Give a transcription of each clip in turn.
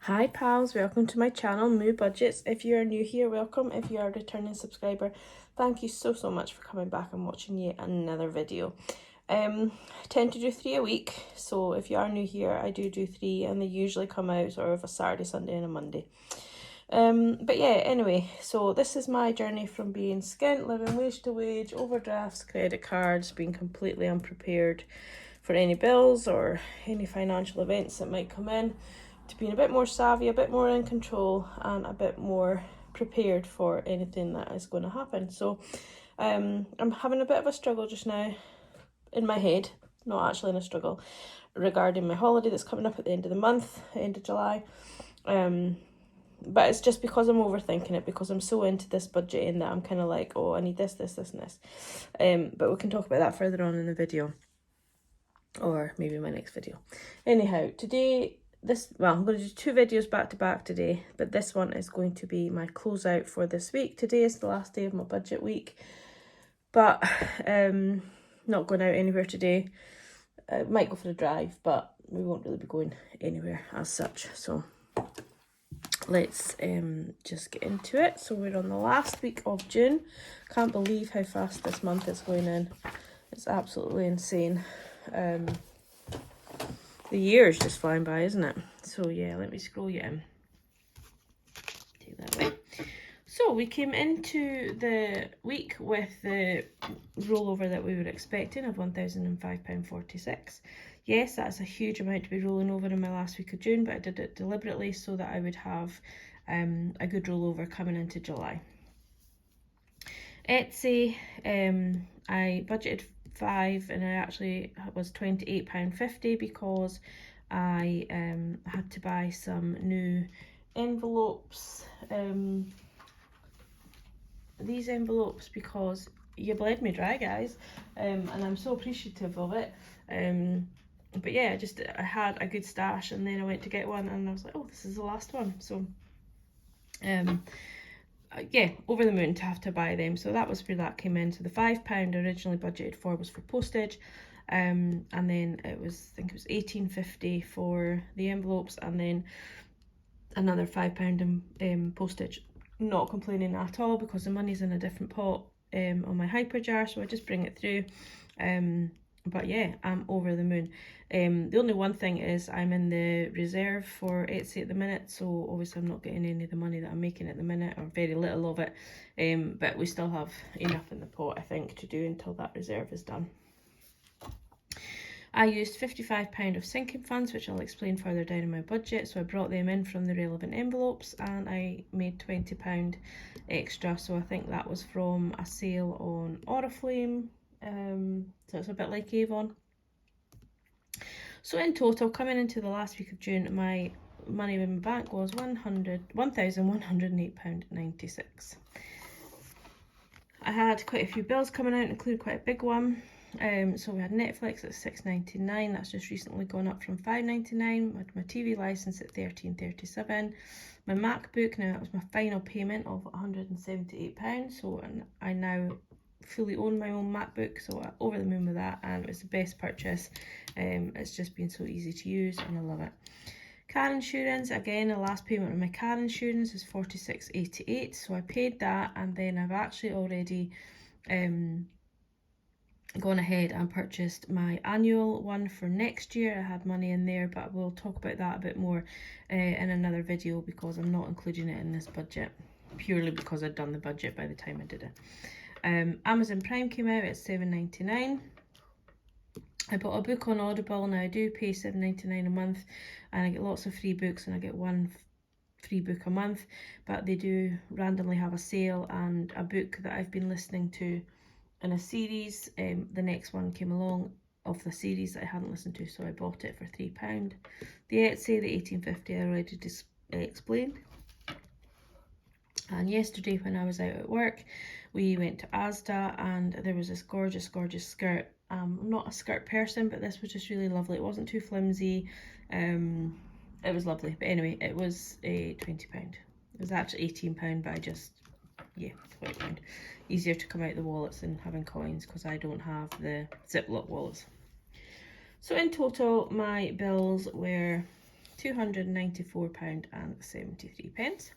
Hi pals, welcome to my channel, Moo Budgets. If you are new here, welcome. If you are a returning subscriber, thank you so much for coming back and watching yet another video. I tend to do 3 a week, so if you are new here, I do 3 and they usually come out sort of a Saturday, Sunday and a Monday. But yeah, anyway, so this is my journey from being skint, living wage to wage, overdrafts, credit cards, being completely unprepared for any bills or any financial events that might come in, to being a bit more savvy, a bit more in control and a bit more prepared for anything that is going to happen. So I'm having a bit of a struggle just now in my head, not actually in a struggle, regarding my holiday that's coming up at the end of the month, end of July. But it's just because I'm overthinking it, because I'm so into this budgeting that I'm kind of like, oh, I need this, and this. But we can talk about that further on in the video, or maybe my next video. Anyhow, today, I'm going to do 2 videos back to back today, but this one is going to be my closeout for this week. Today is the last day of my budget week, but not going out anywhere today. I might go for a drive, but we won't really be going anywhere as such, so let's just get into it. So we're on the last week of June. Can't believe how fast this month is going in. It's absolutely insane. The year is just flying by, isn't it? So yeah, let me scroll you in. Take that away. So we came into the week with the rollover that we were expecting of £1,005.46. Yes, that's a huge amount to be rolling over in my last week of June, but I did it deliberately so that I would have a good rollover coming into July. Etsy, I budgeted 5 and I actually was £28.50 because I had to buy some new envelopes. These envelopes, because you bled me dry, guys, and I'm so appreciative of it. But yeah, I had a good stash and then I went to get one and I was like, oh, this is the last one. So yeah, over the moon to have to buy them. So that was where that came in. So the £5 originally budgeted for was for postage, and then I think it was £18.50 for the envelopes, and then another £5 in postage. Not complaining at all because the money's in a different pot on my Hyperjar, so I just bring it through. But yeah, I'm over the moon. The only one thing is I'm in the reserve for Etsy at the minute, so obviously I'm not getting any of the money that I'm making at the minute, or very little of it. But we still have enough in the pot, I think, to do until that reserve is done. I used £55 of sinking funds, which I'll explain further down in my budget. So I brought them in from the relevant envelopes and I made £20 extra. So I think that was from a sale on Oriflame. So it's a bit like Avon. So in total, coming into the last week of June, my money in my bank was £1,108.96. I had quite a few bills coming out, including quite a big one. So we had Netflix at £6.99, that's just recently gone up from £5.99. I had my TV licence at £13.37. My MacBook, now that was my final payment of £178, so I now fully own my own MacBook, so I'm over the moon with that, and it was the best purchase. It's just been so easy to use and I love it. Car insurance, again, the last payment on my car insurance is £46.88, so I paid that, and then I've actually already gone ahead and purchased my annual one for next year. I had money in there, but we'll talk about that a bit more in another video because I'm not including it in this budget, purely because I'd done the budget by the time I did it. Amazon Prime came out at £7.99. I bought a book on Audible. Now I do pay £7.99 a month and I get lots of free books, and I get one free book a month, but they do randomly have a sale, and a book that I've been listening to in a series, the next one came along of the series that I hadn't listened to, so I bought it for £3. The Etsy, the £18.50 I already explained. And yesterday when I was out at work, we went to Asda and there was this gorgeous skirt. I'm not a skirt person, but this was just really lovely. It wasn't too flimsy. It was lovely. But anyway, it was £20. It was actually £18, but yeah, £20. Easier to come out the wallets than having coins because I don't have the Ziploc wallets. So in total, my bills were £294.73.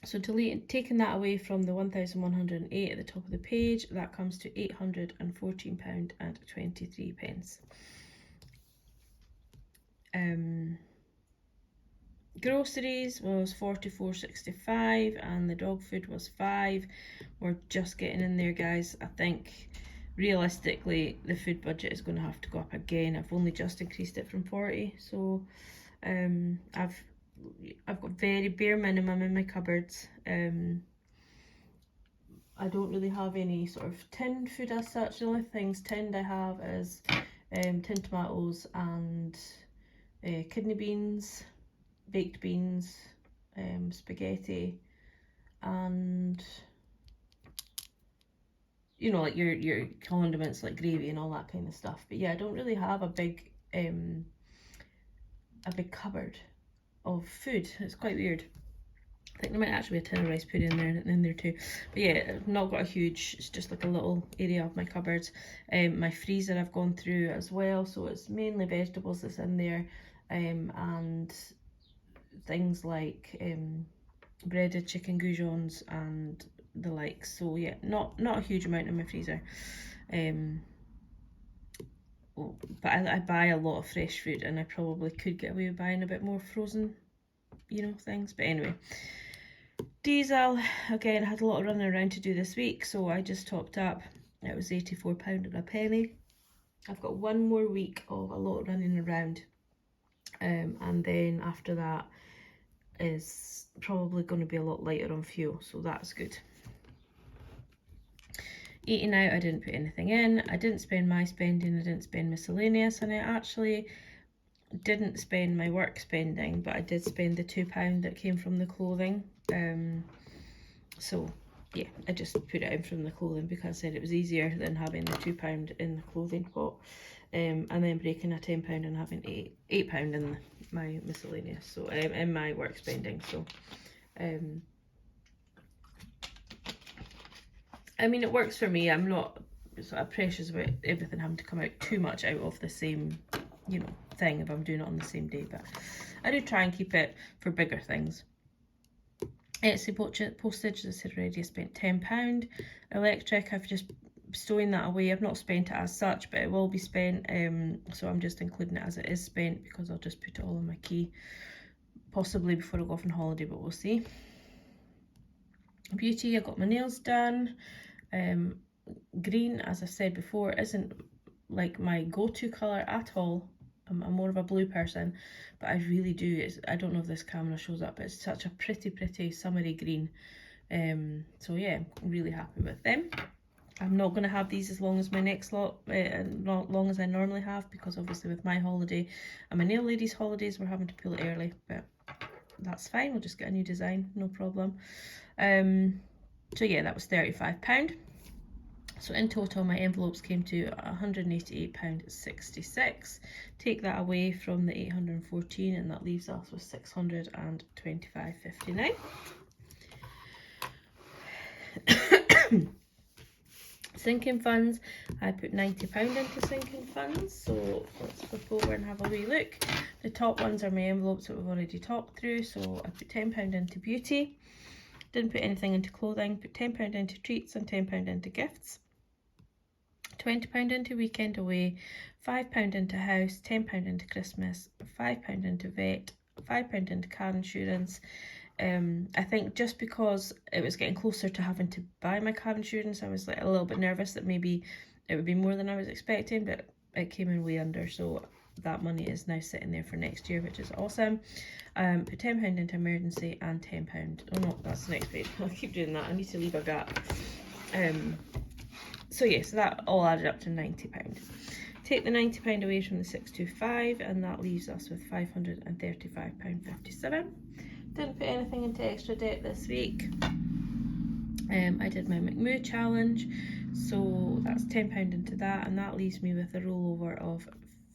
So taking that away from the 1,108 at the top of the page, that comes to £814.23. Groceries was 44.65 and the dog food was 5. We're just getting in there, guys. I think realistically the food budget is going to have to go up again. I've only just increased it from 40, so I've got very bare minimum in my cupboards. I don't really have any sort of tinned food as such. The only things tinned I have is tinned tomatoes and kidney beans, baked beans, spaghetti, and you know, like your condiments like gravy and all that kind of stuff. But yeah, I don't really have a big cupboard of food. It's quite weird. I think there might actually be a tin of rice pudding in there too. But yeah, I've not got a huge, it's just like a little area of my cupboards. My freezer I've gone through as well, so it's mainly vegetables that's in there, and things like breaded chicken goujons and the likes. So yeah, not a huge amount in my freezer. But I buy a lot of fresh food, and I probably could get away with buying a bit more frozen, you know, things. But anyway, diesel, again, I had a lot of running around to do this week, so I just topped up. It was £84.01. I've got one more week of a lot running around, and then after that is probably going to be a lot lighter on fuel, so that's good. Eating out, I didn't put anything in. I didn't spend my spending, I didn't spend miscellaneous, and I actually didn't spend my work spending, but I did spend the £2 that came from the clothing. So yeah, I just put it in from the clothing because I said it was easier than having the £2 in the clothing pot, and then breaking a £10 and having £8 in my miscellaneous, so in my work spending. So I mean, it works for me. I'm not sort of precious about everything having to come out too much out of the same, you know, thing if I'm doing it on the same day, but I do try and keep it for bigger things. Etsy postage, as I said already, I spent £10. Electric, I've just stowing that away. I've not spent it as such, but it will be spent, so I'm just including it as it is spent because I'll just put it all in my key, possibly before I go off on holiday, but we'll see. Beauty, I got my nails done. Green, as I've said before, isn't like my go-to colour at all. I'm more of a blue person, but I really do. I don't know if this camera shows up, but it's such a pretty summery green. So yeah, I'm really happy with them. I'm not going to have these as long as my next lot, not long as I normally have, because obviously with my holiday and my nail lady's holidays, we're having to pull it early, but that's fine. We'll just get a new design, no problem. So yeah, that was £35. So in total, my envelopes came to £188.66. Take that away from the £814, and that leaves us with £625.59. Sinking funds, I put £90 into sinking funds, so let's flip over and have a wee look. The top ones are my envelopes that we've already talked through, so I put £10 into beauty, didn't put anything into clothing, put £10 into treats and £10 into gifts, £20 into weekend away, £5 into house, £10 into Christmas, £5 into vet, £5 into car insurance. I think just because it was getting closer to having to buy my car insurance, I was like a little bit nervous that maybe it would be more than I was expecting, but it came in way under, so that money is now sitting there for next year, which is awesome. Put £10 into emergency and £10. Oh no, that's the next page. I'll keep doing that. I need to leave a gap. So yeah, so that all added up to £90. Take the £90 away from the 625, and that leaves us with £535.57. Didn't put anything into extra debt this week. I did my McMoo challenge, so that's £10 into that, and that leaves me with a rollover of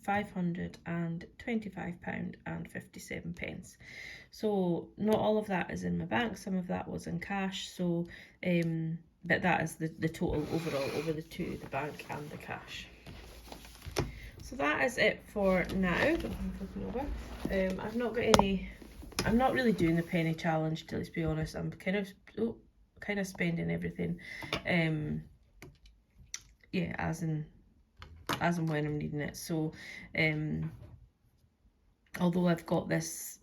£525.57. So not all of that is in my bank, some of that was in cash, so but that is the total overall over the two, the bank and the cash. So that is it for now. Don't mind flipping over. I've not got any. I'm not really doing the penny challenge, to let's be honest. I'm kind of spending everything, yeah, as and when I'm needing it. So, although I've got this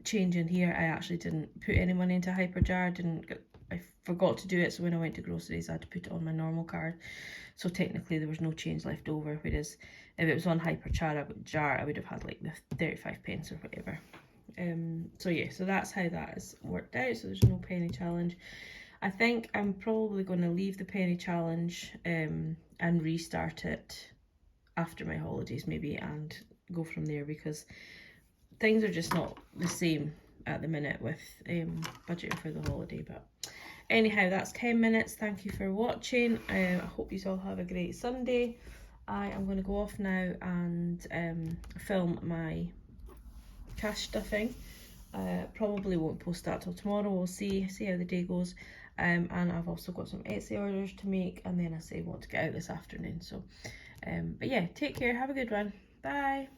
change in here, I actually didn't put any money into Hyperjar. I forgot to do it, so when I went to groceries, I had to put it on my normal card. So technically, there was no change left over. Whereas if it was on Hyperjar, I would have had like the 35 pence or whatever. So yeah, so that's how that has worked out. So there's no penny challenge. I think I'm probably going to leave the penny challenge and restart it after my holidays maybe, and go from there, because things are just not the same at the minute with budgeting for the holiday. But anyhow, that's 10 minutes. Thank you for watching. I hope you all have a great Sunday. I am going to go off now and film my cash stuffing. Probably won't post that till tomorrow. We'll see how the day goes. And I've also got some Etsy orders to make, and then I want to get out this afternoon. So but yeah, take care, have a good one, bye.